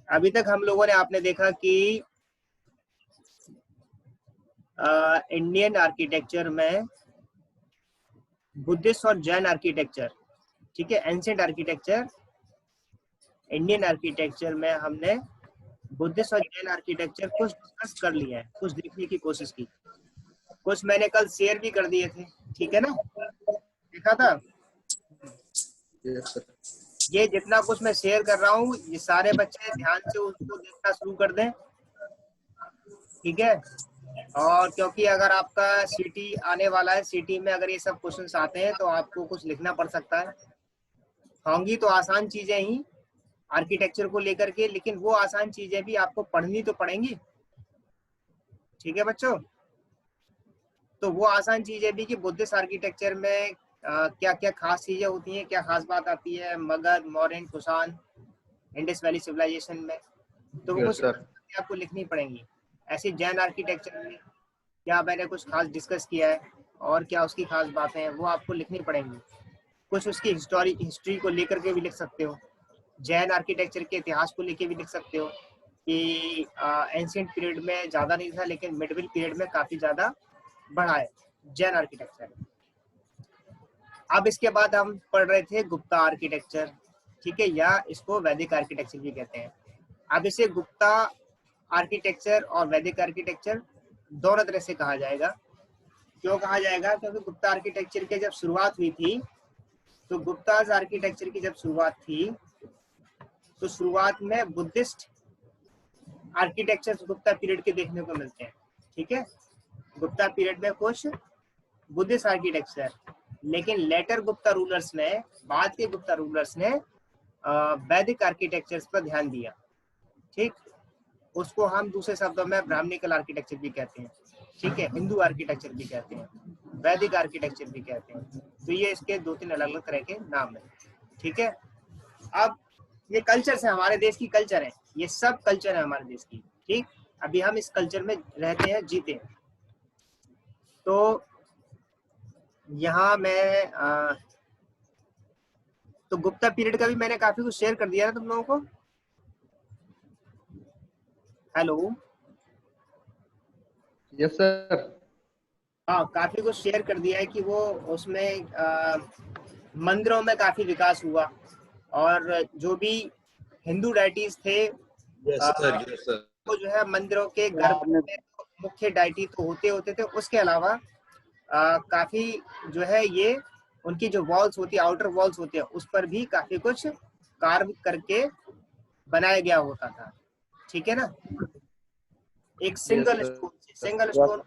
अभी तक हम लोगों ने आपने देखा कि इंडियन आर्किटेक्चर में बुद्धिस्ट और जैन आर्किटेक्चर, ठीक है, एंशिएंट आर्किटेक्चर, इंडियन आर्किटेक्चर में हमने बुद्धिस्ट और जैन आर्किटेक्चर कुछ डिस्कस कर लिया है, कुछ देखने की कोशिश की, कुछ मैंने कल शेयर भी कर दिए थे, ठीक है ना, देखा था। Yes sir. ये जितना कुछ मैं शेयर कर रहा हूँ, ये सारे बच्चे ध्यान से उसको देखना शुरू कर दें, ठीक है। और क्योंकि अगर आपका सिटी आने वाला है, सिटी में अगर ये सब क्वेश्चंस आते हैं तो आपको कुछ लिखना पड़ सकता है। होंगी तो आसान चीजें ही आर्किटेक्चर को लेकर के, लेकिन वो आसान चीजें भी आपको पढ़नी तो पड़ेंगी, ठीक है बच्चों। तो वो आसान चीजें भी कि बुद्धिस्ट आर्किटेक्चर में क्या क्या खास चीजें होती हैं, क्या खास बात आती है Magadh, Mauryan, Kushan, Indus valley civilization में, तो वो यस कुछ सर। आपको लिखनी पड़ेंगी। ऐसे जैन आर्किटेक्चर में क्या मैंने कुछ खास डिस्कस किया है और क्या उसकी खास बातें हैं, वो आपको लिखनी पड़ेंगी। कुछ उसकी हिस्ट्री को लेकर के भी लिख सकते हो, जैन आर्किटेक्चर के इतिहास को लेकर भी लिख सकते हो कि एंशिएंट पीरियड में ज़्यादा नहीं था, लेकिन मिडल पीरियड में काफ़ी ज़्यादा बढ़ा है जैन आर्किटेक्चर। अब इसके बाद हम पढ़ रहे थे गुप्ता आर्किटेक्चर, ठीक है, या इसको वैदिक आर्किटेक्चर भी कहते हैं। अब इसे गुप्ता आर्किटेक्चर और वैदिक आर्किटेक्चर दोनों तरह से कहा जाएगा। क्यों कहा जाएगा? क्योंकि गुप्ता आर्किटेक्चर की जब शुरुआत हुई थी, तो गुप्ताज आर्किटेक्चर की जब शुरुआत थी तो शुरुआत में बुद्धिस्ट आर्किटेक्चर गुप्ता पीरियड के देखने को मिलते हैं, ठीक है। गुप्ता पीरियड में कुछ बुद्धिस्ट आर्किटेक्चर, लेकिन लेटर गुप्ता रूलर्स ने, बाद के गुप्ता रूलर्स ने वैदिक आर्किटेक्चर्स पर ध्यान दिया, ठीक। उसको हम दूसरे शब्दों में ब्राह्मणिकल आर्किटेक्चर भी कहते हैं, ठीक है, हिंदू आर्किटेक्चर भी कहते हैं, वैदिक आर्किटेक्चर भी कहते हैं। तो ये इसके दो तीन अलग अलग तरह के नाम है, ठीक है। अब ये कल्चर है, हमारे देश की कल्चर है, ये सब कल्चर है हमारे देश की, ठीक। अभी हम इस कल्चर में रहते हैं, जीते हैं। तो यहाँ मैं तो गुप्ता पीरियड का भी मैंने काफी कुछ शेयर कर दिया ना तुम लोगों को। Hello, yes sir. हाँ, काफी कुछ शेयर कर दिया है कि वो उसमें मंदिरों में काफी विकास हुआ, और जो भी हिंदू डाइटीज थे यस सर। Yes sir. वो जो है मंदिरों के गर्भ में मुख्य डाइटी तो होते थे, उसके अलावा काफी जो है ये उनकी जो वॉल्स होती है, आउटर वॉल्स होती है, उस पर भी काफी कुछ कार्व करके बनाया गया होता था, ठीक है ना। एक यस सिंगल सर। स्टोन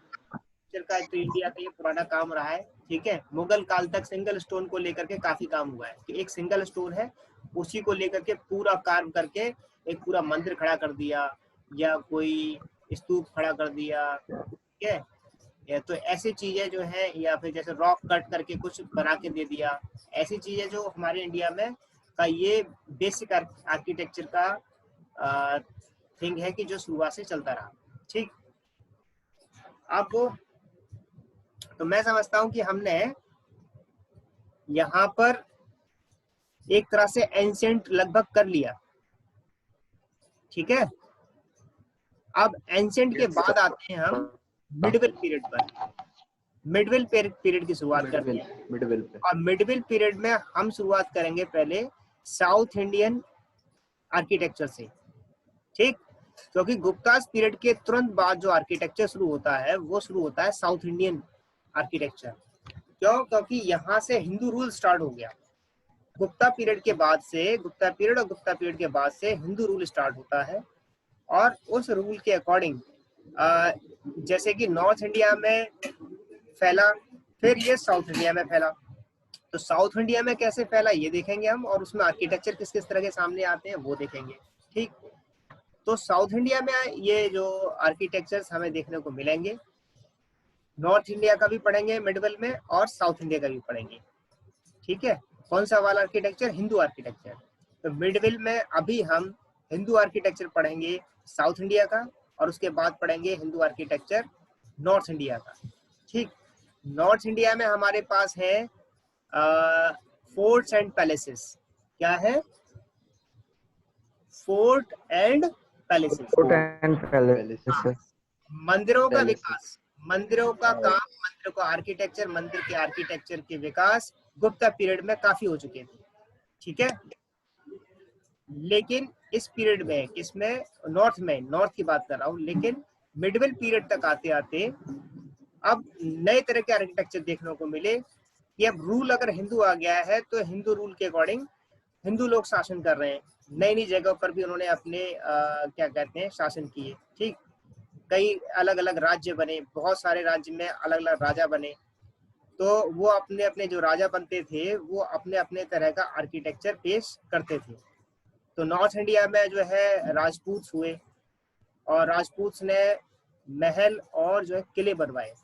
का तो इंडिया का ये पुराना काम रहा है, ठीक है। मुगल काल तक सिंगल स्टोन को लेकर के काफी काम हुआ है कि एक सिंगल स्टोन है, उसी को लेकर के पूरा कार्व करके एक पूरा मंदिर खड़ा कर दिया या कोई स्तूप खड़ा कर दिया, ठीक है। या तो ऐसी चीजें जो है, या फिर जैसे रॉक कट करके कुछ बना के दे दिया, ऐसी चीजें जो हमारे इंडिया में का ये बेसिक आर्किटेक्चर का थिंग है कि जो शुरुआत से चलता रहा, ठीक। अब तो मैं समझता हूँ कि हमने यहाँ पर एक तरह से एंशिएंट लगभग कर लिया, ठीक है। अब एंशिएंट के बाद आते हैं हम मिडवल पीरियड पर। मिडवल पीरियड की शुरुआत करते हैं, मिडवेल पे। और मिडवल पीरियड में हम शुरुआत करेंगे पहले साउथ इंडियन आर्किटेक्चर से, ठीक। क्योंकि गुप्तास पीरियड के तुरंत बाद जो आर्किटेक्चर शुरू होता है वो शुरू होता है साउथ इंडियन आर्किटेक्चर। क्यों? क्योंकि यहाँ से हिंदू रूल स्टार्ट हो गया। गुप्ता पीरियड के बाद से, गुप्ता पीरियड और गुप्ता पीरियड के बाद से हिंदू रूल स्टार्ट होता है, और उस रूल के अकॉर्डिंग जैसे कि नॉर्थ इंडिया में फैला, फिर ये साउथ इंडिया में फैला। तो साउथ इंडिया में कैसे फैला ये देखेंगे हम, और उसमें आर्किटेक्चर किस किस तरह के सामने आते हैं वो देखेंगे, ठीक। तो साउथ इंडिया में ये जो आर्किटेक्चर्स हमें देखने को मिलेंगे, नॉर्थ इंडिया का भी पढ़ेंगे मिडवल में, और साउथ इंडिया का भी पढ़ेंगे, ठीक है। कौन सा वाला आर्किटेक्चर? हिंदू आर्किटेक्चर। तो मिडविल में अभी हम हिंदू आर्किटेक्चर पढ़ेंगे साउथ इंडिया का, और उसके बाद पढ़ेंगे हिंदू आर्किटेक्चर नॉर्थ इंडिया का, ठीक। नॉर्थ इंडिया में हमारे पास है फोर्ट्स एंड पैलेसेस। क्या है? Fort and palaces, fort and palace, sir. मंदिरों का पैलेस, विकास, मंदिरों का काम, मंदिरों का आर्किटेक्चर, मंदिर के आर्किटेक्चर के विकास गुप्ता पीरियड में काफी हो चुके थे, ठीक है। लेकिन इस पीरियड में, किसमें, नॉर्थ में, नॉर्थ की बात कर रहा हूँ, लेकिन मिडवेल पीरियड तक आते आते अब नए तरह के आर्किटेक्चर देखने को मिले कि अब रूल अगर हिंदू आ गया है तो हिंदू रूल के अकॉर्डिंग हिंदू लोग शासन कर रहे हैं। नई नई जगहों पर भी उन्होंने अपने क्या कहते हैं, शासन किए, ठीक। कई अलग अलग राज्य बने, बहुत सारे राज्य में अलग अलग राजा बने, तो वो अपने अपने जो राजा बनते थे वो अपने अपने तरह का आर्किटेक्चर पेश करते थे। तो नॉर्थ इंडिया में जो है राजपूत हुए, और राजपूत ने महल और जो है किले बनवाए,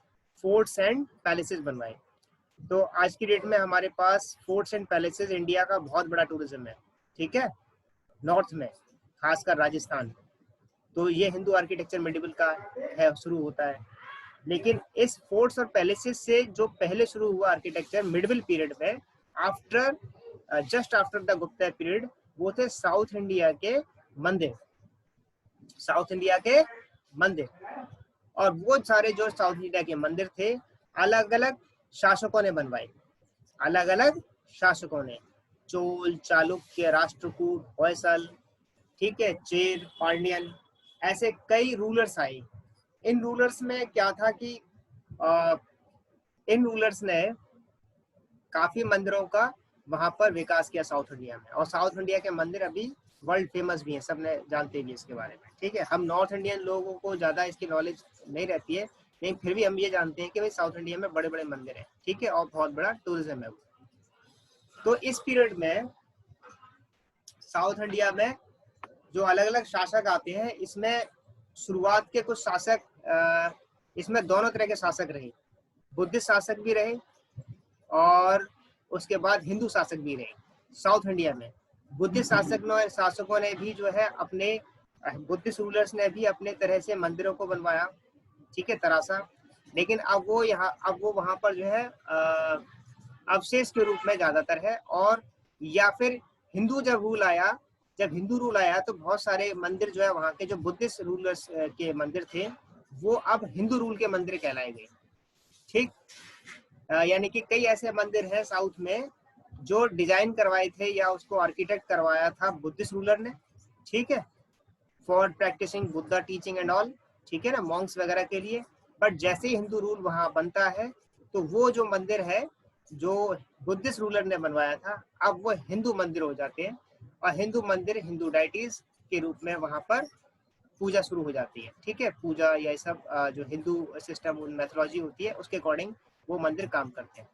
फोर्ट्स एंड पैलेसेस बनवाए। तो आज की डेट में हमारे पास फोर्ट्स एंड पैलेसेस इंडिया का बहुत बड़ा टूरिज्म है, ठीक है, नॉर्थ में, खासकर राजस्थान। तो ये हिंदू आर्किटेक्चर मिडिवल का है, शुरू होता है। लेकिन इस फोर्ट्स और पैलेसेस से जो पहले शुरू हुआ आर्किटेक्चर मिडिवल पीरियड में, after just after the Gupta period, वो थे साउथ इंडिया के मंदिर, साउथ इंडिया के मंदिर। और वो सारे जो साउथ इंडिया के मंदिर थे अलग अलग शासकों ने बनवाए, अलग अलग शासकों ने, चोल, चालुक्य, राष्ट्रकूट, होयसल, ठीक है, चेर, पांड्यन, ऐसे कई रूलर्स आए। इन रूलर्स में क्या था कि इन रूलर्स ने काफी मंदिरों का वहां पर विकास किया साउथ इंडिया में, और साउथ इंडिया के मंदिर अभी वर्ल्ड फेमस भी हैं, सबने जानते भी इसके बारे में, ठीक है। हम नॉर्थ इंडियन लोगों को ज्यादा इसकी नॉलेज नहीं रहती है, लेकिन फिर भी हम ये जानते हैं कि भाई साउथ इंडिया में बड़े बड़े मंदिर हैं, ठीक है, और बहुत बड़ा टूरिज्म है। तो इस पीरियड में साउथ इंडिया में जो अलग अलग शासक आते हैं, इसमें शुरुआत के कुछ शासक, इसमें दोनों तरह के शासक रहे, बुद्धिस्ट शासक भी रहे और उसके बाद हिंदू शासक भी रहे। साउथ इंडिया में बुद्धिस्ट शासकों ने भी जो है अपने, बुद्धिस्ट रूलर्स ने भी अपने तरह से मंदिरों को बनवाया, ठीक है, तरासा। लेकिन अब वो वहां पर जो है अवशेष के रूप में ज्यादातर है। और या फिर हिंदू जब हिंदू रूल आया तो बहुत सारे मंदिर जो है वहाँ के जो बुद्धिस्ट रूलर्स के मंदिर थे वो अब हिंदू रूल के मंदिर कहलाए गए, ठीक। यानी कि कई ऐसे मंदिर हैं साउथ में जो डिजाइन करवाए थे या उसको आर्किटेक्ट करवाया था बुद्धिस्ट रूलर ने, ठीक है, for practicing Buddha teaching and all, ठीक है ना, मॉन्क्स वगैरह के लिए। बट जैसे ही हिंदू रूल वहां बनता है तो वो जो मंदिर है जो बुद्धिस्ट रूलर ने बनवाया था अब वो हिंदू मंदिर हो जाते हैं, और हिंदू मंदिर हिंदू डाइटीज के रूप में वहां पर पूजा शुरू हो जाती है, ठीक है। पूजा या सब जो हिंदू सिस्टम मैथोलॉजी होती है उसके अकॉर्डिंग वो मंदिर काम करते हैं।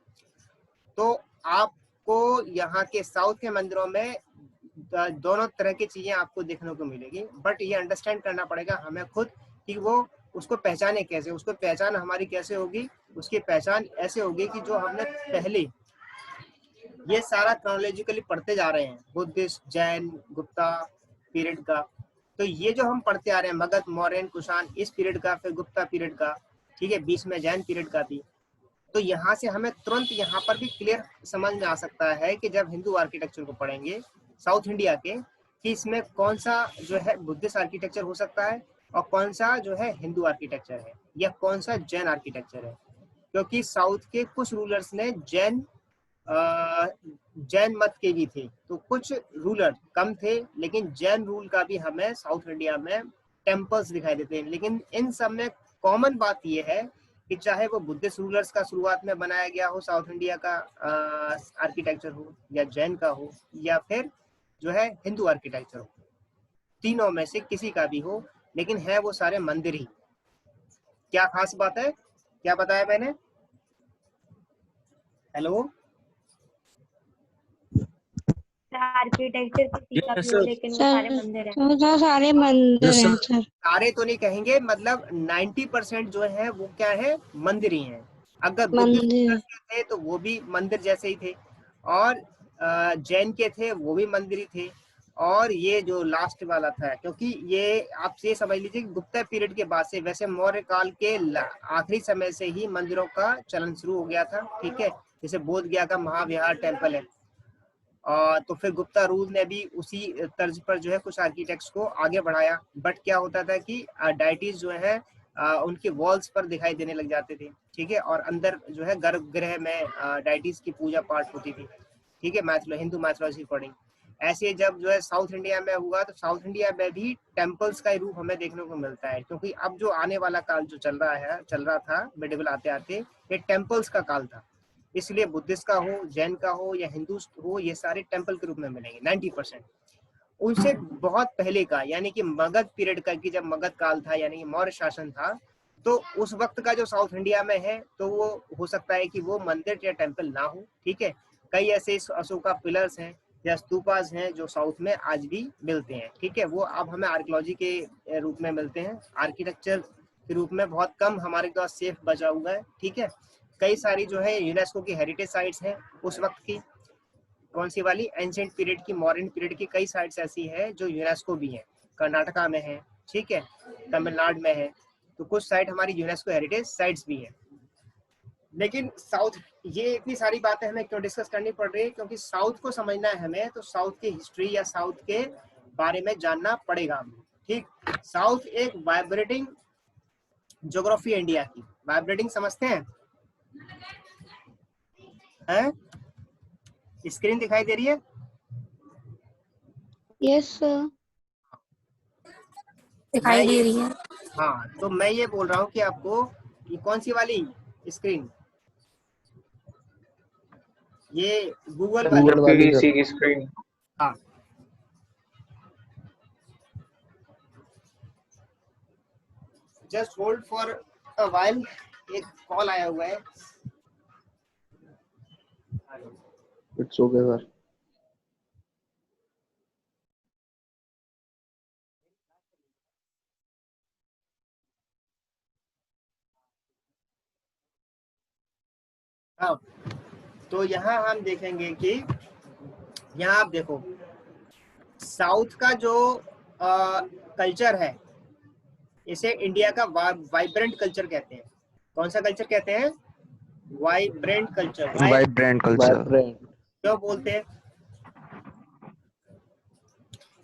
तो आपको यहाँ के साउथ के मंदिरों में दोनों तरह की चीजें आपको देखने को मिलेगी, बट ये अंडरस्टैंड करना पड़ेगा हमें खुद कि वो उसको पहचाने कैसे, उसको पहचान हमारी कैसे होगी। उसकी पहचान ऐसे होगी कि जो हमने पहले ये सारा क्रोनोलॉजिकली पढ़ते जा रहे हैं, बुद्धिस्ट, जैन, गुप्ता पीरियड का, तो ये जो हम पढ़ते आ रहे हैं मगध, मौर्यन, कुषाण, इस पीरियड का, फिर गुप्ता पीरियड का, ठीक है, बीच में जैन पीरियड का भी। तो यहाँ से हमें तुरंत यहाँ पर भी क्लियर समझ में आ सकता है कि जब हिंदू आर्किटेक्चर को पढ़ेंगे साउथ इंडिया के, कि इसमें कौन सा जो है बुद्धिस्ट आर्किटेक्चर हो सकता है और कौन सा जो है हिंदू आर्किटेक्चर है या कौन सा जैन आर्किटेक्चर है। क्योंकि साउथ के कुछ रूलर्स ने जैन मत के भी थे, तो कुछ रूलर कम थे, लेकिन जैन रूल का भी हमें साउथ इंडिया में टेम्पल्स दिखाई देते हैं। लेकिन इन सब में कॉमन बात यह है कि चाहे वो बुद्धिस्ट रूलर्स का शुरुआत में बनाया गया हो साउथ इंडिया का आर्किटेक्चर हो, या जैन का हो, या फिर जो है हिंदू आर्किटेक्चर हो, तीनों में से किसी का भी हो, लेकिन है वो सारे मंदिर ही। क्या खास बात है, क्या बताया मैंने? हेलो, आर्किटेक्चर किसी का भी हो, सर। लेकिन वो सारे मंदिर हैं। सर सारे मंदिर हैं सर। सारे तो नहीं कहेंगे, मतलब 90% जो है वो क्या है, मंदिर ही हैं। अगर बुद्धिस्ट मंदिर थे तो वो भी मंदिर जैसे ही थे, और जैन के थे वो भी मंदिर ही थे, और ये जो लास्ट वाला था, क्योंकि ये आप ये समझ लीजिए कि गुप्ता पीरियड के बाद से, वैसे मौर्य काल के आखिरी समय से ही मंदिरों का चलन शुरू हो गया था, ठीक है। जैसे बोध गया का महाविहार टेम्पल है, तो फिर गुप्ता रूल ने भी उसी तर्ज पर जो है कुछ आर्किटेक्ट्स को आगे बढ़ाया। बट क्या होता था कि डायटीज जो है उनके वॉल्स पर दिखाई देने लग जाते थे, ठीक है, और अंदर जो है गर्भगृह में डायटीज की पूजा पाठ होती थी, ठीक है, हिंदू मैथोलॉजी अकॉर्डिंग। ऐसे जब जो है साउथ इंडिया में हुआ तो साउथ इंडिया में भी टेम्पल्स का रूप हमें देखने को मिलता है, क्योंकि अब जो आने वाला काल जो चल रहा था मिडिवल आते आते, ये टेम्पल्स का काल था। इसलिए बुद्धिस्ट का हो, जैन का हो या हिंदू हो, ये सारे टेम्पल के रूप में मिलेंगे 90%। उनसे बहुत पहले का यानी कि मगध पीरियड का, कि जब मगध काल था यानी कि मौर्य शासन था, तो उस वक्त का जो साउथ इंडिया में है तो वो हो सकता है कि वो मंदिर या टेम्पल ना हो, ठीक है। कई ऐसे अशोका पिलर्स हैं या स्तूपास हैं जो साउथ में आज भी मिलते हैं, ठीक है। वो अब हमें आर्कियोलॉजी के रूप में मिलते हैं, आर्किटेक्चर के रूप में बहुत कम हमारे पास सेफ बचा हुआ है, ठीक है। कई सारी जो है यूनेस्को की हेरिटेज साइट्स हैं उस वक्त की, कौन सी वाली, एंशिएंट पीरियड की, मॉडर्न पीरियड की कई साइट्स ऐसी है जो यूनेस्को भी है, कर्नाटका में है, ठीक है, तमिलनाडु में है, तो कुछ साइट हमारी यूनेस्को हेरिटेज साइट्स भी है। लेकिन साउथ, ये इतनी सारी बातें हमें क्यों डिस्कस करनी पड़ रही है, क्योंकि साउथ को समझना है हमें तो साउथ की हिस्ट्री या साउथ के बारे में जानना पड़ेगा हमें, ठीक। साउथ एक वाइब्रेटिंग ज्योग्राफी है इंडिया की। वाइब्रेटिंग समझते हैं? स्क्रीन दिखाई दे रही है? Yes sir. दिखाई दे रही है। हाँ, तो मैं ये बोल रहा हूँ कि आपको ये कौन सी वाली स्क्रीन, ये गूगल वाली की स्क्रीन। हाँ, just hold for a while, एक कॉल आया हुआ है। It's okay sir. हाँ, तो यहाँ हम देखेंगे कि यहाँ आप देखो साउथ का जो कल्चर है, इसे इंडिया का वाइब्रेंट कल्चर कहते हैं। कौन सा कल्चर कहते हैं? Vibrant culture. Vibrant culture. क्यों बोलते हैं?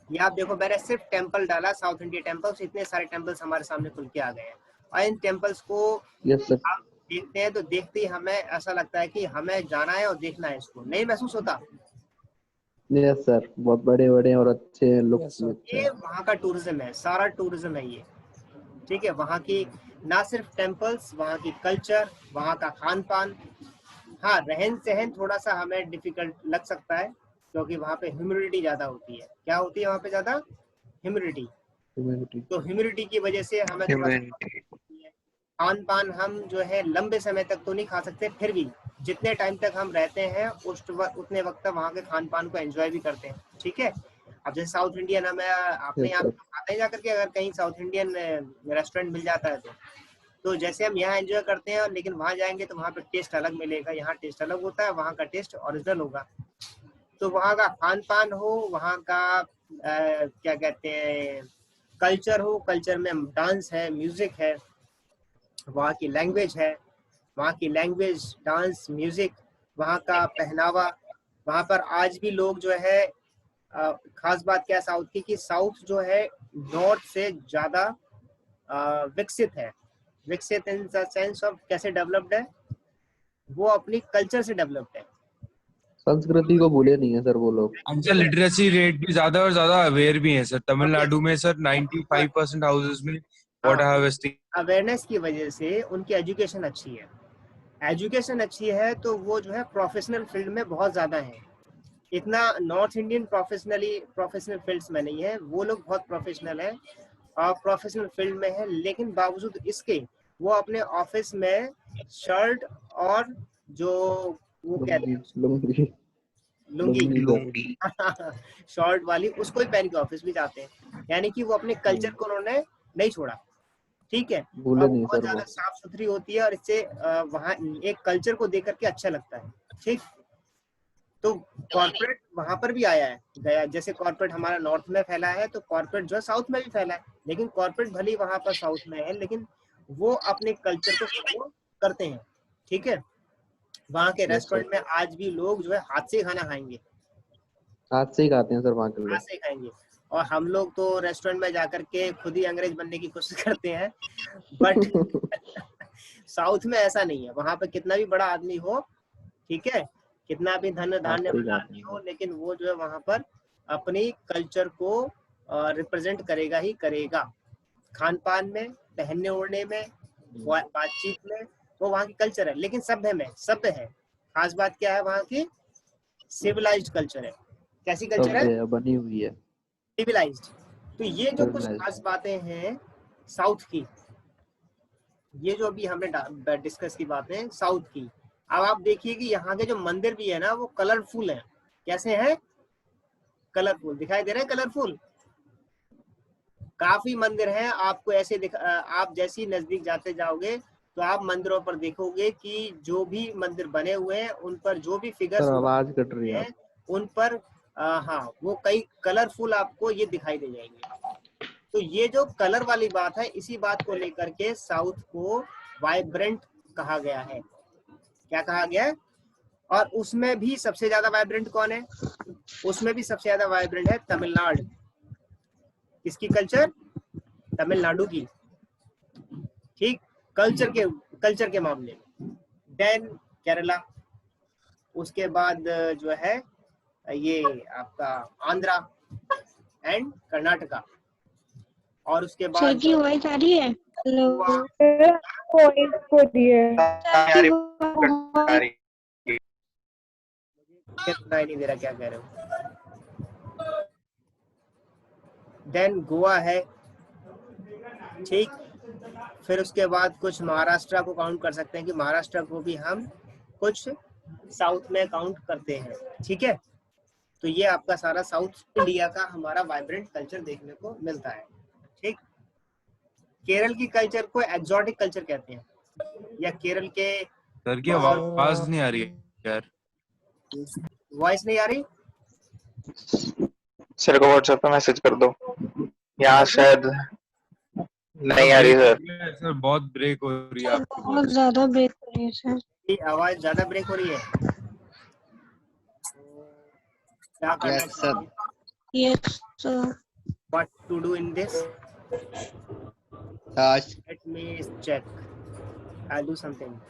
ये आप देखो, मैंने सिर्फ टेम्पल डाला, साउथ इंडिया टेम्पल्स, इतने सारे टेम्पल्स हमारे सामने खुल के आ गए हैं, और इन टेम्पल्स को यस सर। आप देखते हैं तो देखते ही हमें ऐसा लगता है कि हमें जाना है और देखना है, इसको नहीं महसूस होता? यस सर, बहुत बड़े बड़े और अच्छे लुक। ये वहाँ का टूरिज्म है, सारा टूरिज्म है ये, ठीक है। वहाँ की ना सिर्फ टेम्पल्स, वहाँ की कल्चर, वहाँ का खान पान। हाँ, रहन सहन थोड़ा सा हमें डिफिकल्ट लग सकता है, क्योंकि वहाँ पे ह्यूमिडिटी ज्यादा होती है। क्या होती है वहाँ पे ज्यादा? ह्यूमिडिटी। तो ह्यूमिडिटी की वजह से हमें थोड़ा सा खान पान हम जो है लंबे समय तक तो नहीं खा सकते, फिर भी जितने टाइम तक हम रहते हैं उतने वक्त तक वहाँ के खान पान को एंजॉय भी करते हैं, ठीक है। अब जैसे साउथ इंडियन, हमें अपने यहाँ खाते हैं जाकर के, अगर कहीं साउथ इंडियन रेस्टोरेंट मिल जाता है तो जैसे हम यहाँ एंजॉय करते हैं, लेकिन वहाँ जाएंगे तो वहाँ पे टेस्ट अलग मिलेगा, यहाँ टेस्ट अलग होता है, वहाँ का टेस्ट ओरिजिनल होगा। तो वहाँ का खान पान हो, वहाँ का क्या कहते हैं कल्चर हो, कल्चर में डांस है, म्यूजिक है, वहाँ की लैंग्वेज है, वहाँ की लैंग्वेज, डांस, म्यूजिक, वहाँ का पहनावा। वहाँ पर आज भी लोग जो है खास बात क्या है साउथ की, कि साउथ जो है नॉर्थ से ज्यादा विकसित है। विकसित इन द सेंस ऑफ कैसे डेवलप्ड है, वो अपनी कल्चर से डेवलप्ड है, संस्कृति को भूले नहीं है सर वो लोग। सर लिटरेसी रेट भी ज्यादा और ज्यादा अवेयर भी है सर। तमिलनाडु में सर 95% हाउसेस में वाटर हार्वेस्टिंग। अवेयरनेस की वजह से उनकी एजुकेशन अच्छी है। एजुकेशन अच्छी है तो वो जो है प्रोफेशनल फील्ड में बहुत ज्यादा है। इतना नॉर्थ इंडियन प्रोफेशनल फील्ड्स में नहीं है, वो लोग बहुत प्रोफेशनल है और प्रोफेशनल फील्ड में है, लेकिन बावजूद इसके वो अपने ऑफिस में शर्ट और जो वो कहते हैं लुंगी शॉर्ट वाली, उसको ही पहन के ऑफिस भी जाते हैं, यानी कि वो अपने कल्चर को उन्होंने नहीं छोड़ा, ठीक है। भूले और नहीं बहुत सर ज्यादा वो। साफ सुथरी होती है और इससे वहाँ एक कल्चर को देख करके अच्छा लगता है, ठीक। तो कॉर्पोरेट वहां पर भी आया है गया, जैसे कॉर्पोरेट हमारा नॉर्थ में फैला है तो कॉर्पोरेट जो है साउथ में भी फैला है, लेकिन कॉर्पोरेट भले ही वहां पर साउथ में है, लेकिन वो अपने कल्चर को फॉलो करते हैं, ठीक है। वहाँ के यस सर। रेस्टोरेंट में आज भी लोग जो है हाथ से खाना खाएंगे, हाथ से ही खाते हैं सर वहाँ के हाथ लोग। से खाएंगे। और हम लोग तो रेस्टोरेंट में जाकर के खुद ही अंग्रेज बनने की कोशिश करते हैं, बट साउथ में ऐसा नहीं है। वहां पे कितना भी बड़ा आदमी हो, ठीक है, कितना भी धन हाथ धान्य से ही वाला खाते आदमी हैं हो, सर। लेकिन वो जो है वहां पर अपनी कल्चर को रिप्रेजेंट करेगा ही करेगा। खान पान में, पहनने ओढ़ने में, बातचीत में, वो वहाँ की कल्चर है। लेकिन सभ्य है। खास बात क्या है वहाँ की? सिविलाइज्ड कल्चर है। कैसी कल्चर है? सब बनी हुई है। सिविलाइज्ड। तो ये जो कुछ सिविलाइज्ड। खास बातें हैं साउथ की, ये जो अभी हमने डिस्कस की बातें साउथ की। अब आप देखिए कि यहाँ के जो मंदिर भी है ना, वो कलरफुल हैं। कैसे हैं? कलरफुल दिखाई दे रहे हैं, कलरफुल। काफी मंदिर हैं, आपको ऐसे आप जैसे ही नजदीक जाते जाओगे तो आप मंदिरों पर देखोगे कि जो भी मंदिर बने हुए हैं उन पर जो भी फिगर्स सर आवाज कट रही है हैं आप। उन पर हाँ, वो कई कलरफुल आपको ये दिखाई दे जाएंगे। तो ये जो कलर वाली बात है, इसी बात को लेकर के साउथ को वाइब्रेंट कहा गया है। क्या कहा गया है? और उसमें भी सबसे ज्यादा वाइब्रेंट कौन है? उसमें भी सबसे ज्यादा वाइब्रेंट है तमिलनाडु। किसकी कल्चर? तमिलनाडु की। ठीक, कल्चर के मामले में। देन केरला, उसके बाद जो है ये आपका आंध्रा एंड कर्नाटका, और उसके सर बाद की वॉइस आ रही है? हेलो गोवा। कोई को दिए सर की वॉइस मुझे सुनाई नहीं दे रहा क्या कह रहे हो। देन गोवा है, ठीक। फिर उसके बाद कुछ महाराष्ट्र को काउंट कर सकते हैं कि महाराष्ट्र को भी हम कुछ साउथ में काउंट करते हैं, ठीक है। तो ये आपका सारा साउथ इंडिया का हमारा वाइब्रेंट कल्चर देखने को मिलता है, ठीक। केरल की कल्चर को एक्सोटिक कल्चर कहते हैं, या केरल के सर की आवाज नहीं आ रही है यार। वॉइस नहीं आ रही? सर को व्हाट्सएप पे मैसेज कर दो। यहाँ शायद नहीं आ रही सर। सर बहुत ब्रेक हो रही है आपकी बहुत वॉइस। ज्यादा ब्रेक हो रही है सर। ये आवाज ज्यादा ब्रेक हो रही है, क्या करना Yes, sir. चाहिए? Yes sir. What to do in this? Touch. Let me check. I'll do something.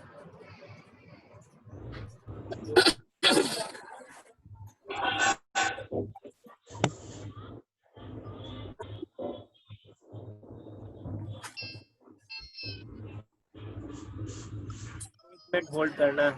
एक मिनट होल्ड करना।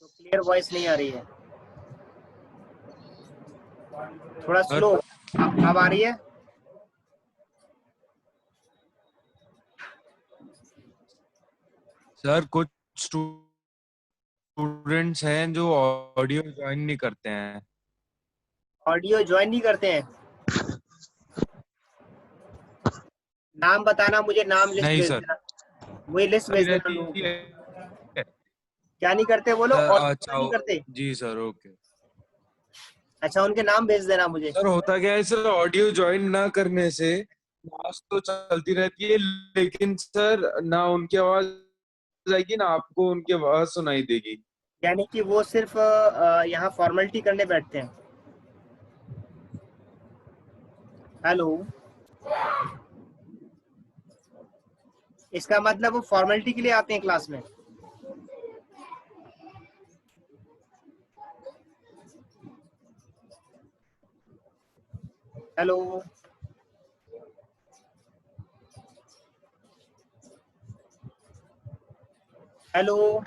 तो क्लियर वॉइस नहीं आ रही है, थोड़ा सर स्लो। अब आ रही है? सर कुछ स्टूडेंट्स हैं जो ऑडियो ज्वाइन नहीं करते हैं। ऑडियो ज्वाइन नहीं करते हैं? नाम बताना मुझे, नाम लिस्ट नहीं भेज सर। देना, मुझे लिस्ट भेज देना लोगों रहती की। है। क्या नहीं करते वो लोग? ऑडियो अच्छा नहीं करते? जी सर, ओके। अच्छा, उनके नाम भेज देना मुझे। सर होता क्या है सर, ऑडियो ज्वाइन ना करने से क्लास तो चलती रहती है, लेकिन सर ना उनकी आवाज आएगी ना आपको उनकी आवाज सुनाई देगी। यानी कि वो सिर्फ यहाँ फॉर्मेलिटी करने बैठते हैं। हेलो, इसका मतलब वो फॉर्मेलिटी के लिए आते हैं क्लास में। Hello, hello.